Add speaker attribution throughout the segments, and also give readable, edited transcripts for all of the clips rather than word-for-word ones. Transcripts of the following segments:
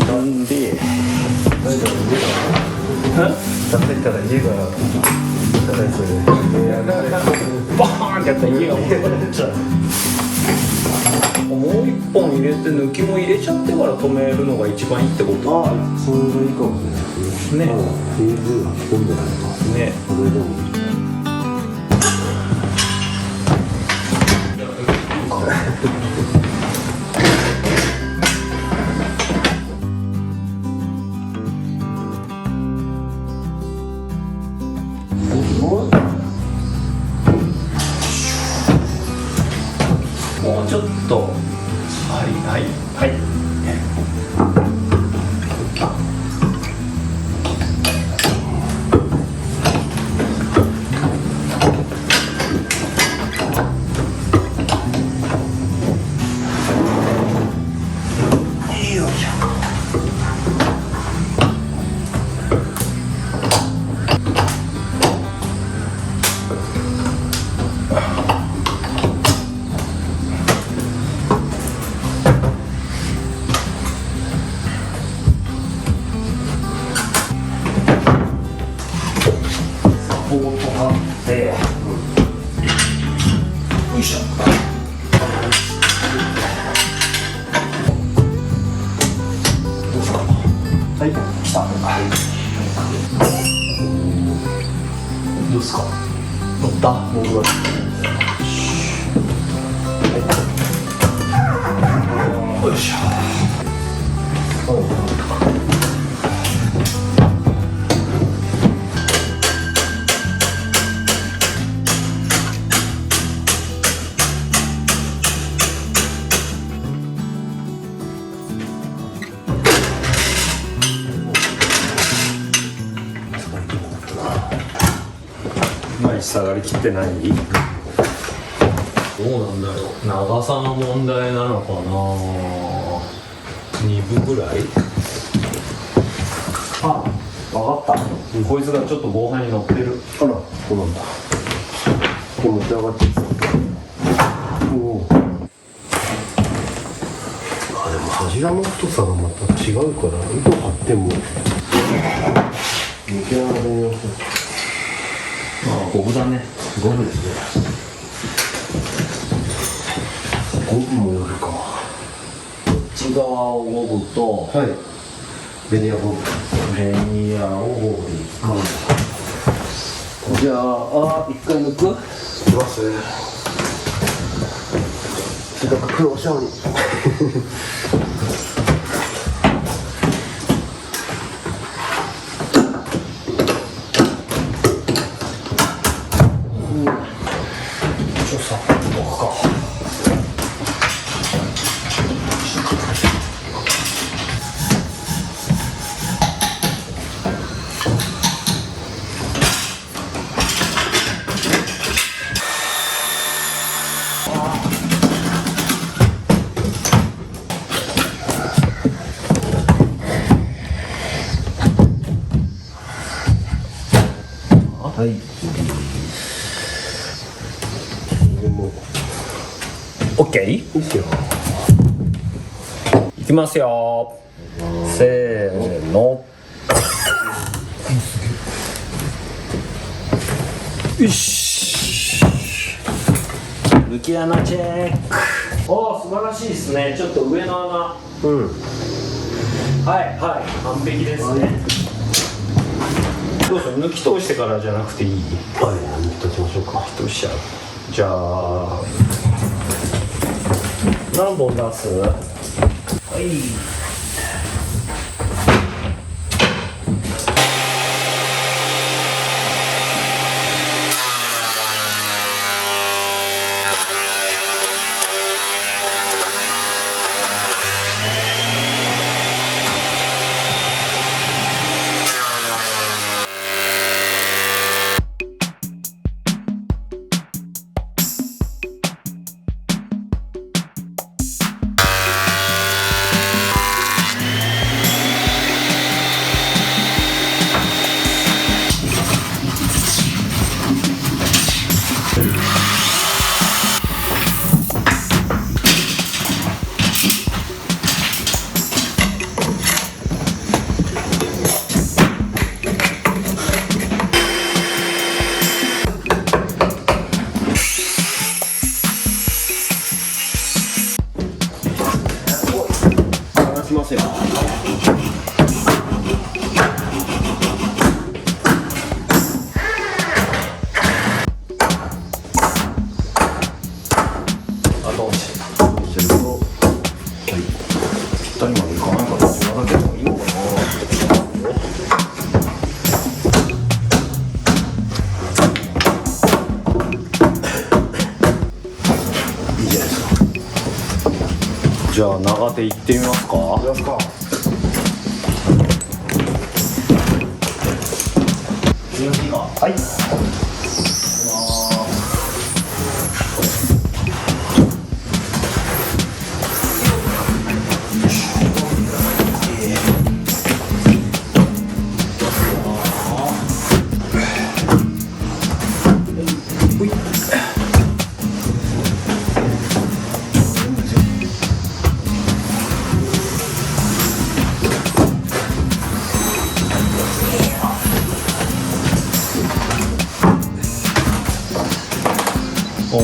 Speaker 1: なんで
Speaker 2: 大丈夫家が食べたら家が叩いてる
Speaker 1: バーンってやったら家がもう一本入れて抜きも入れちゃってから止めるのが一番いいってこと
Speaker 2: ああそれがいいかもしれないですね。
Speaker 1: ね
Speaker 2: フィーズが来てんじゃないか
Speaker 1: ね。
Speaker 2: それでも
Speaker 1: もうちょっとはいはいはいボートがあってよいしょどうしようかなはい来たどうですか乗った僕はよいしょ
Speaker 2: 下がりきってない。
Speaker 1: どうなんだろう長さの問題なのかな2分ぐらいあ、分かった、こいつがちょっと防犯に乗ってる
Speaker 2: あら、そうなんだ。気持ち上がってきた。おお。あ、でも柱の太さがまた違うから、糸張っても抜けられんよ。
Speaker 1: ああ、ゴムだね。
Speaker 2: ゴムですね。ゴムもよるか。
Speaker 1: こっち側をゴムと
Speaker 2: はい。ベニヤゴム。
Speaker 1: ベニヤをゴムでいく、
Speaker 2: じゃあ、一回抜く。いきますね。せっかく苦労したのに。はい。でも、
Speaker 1: オッケー
Speaker 2: いいっすよ。
Speaker 1: いきますよせーのよし抜き穴チェックおお素晴らしいですねちょっと上の穴
Speaker 2: うん。
Speaker 1: はいはい完璧ですね、どうぞ抜き通してからじゃなくていい
Speaker 2: はい、抜き通しましょうか。
Speaker 1: 通しちゃうじゃあ何本出すはいますよ。
Speaker 2: 後押ししてると、はい、ぴったりまでいかないから自分だけでもいいのかな。いいじゃないですか。
Speaker 1: じゃあ長手行ってみますか。
Speaker 2: 行きますか。
Speaker 1: 12か。
Speaker 2: はい。
Speaker 1: おお、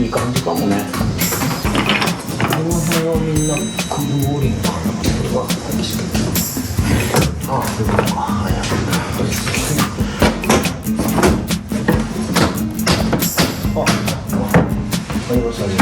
Speaker 1: いい感じかもね。
Speaker 2: この辺はみんなクルーリンかな。これはああ、そういうことか。はい。あ、ありましたね。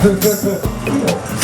Speaker 2: でも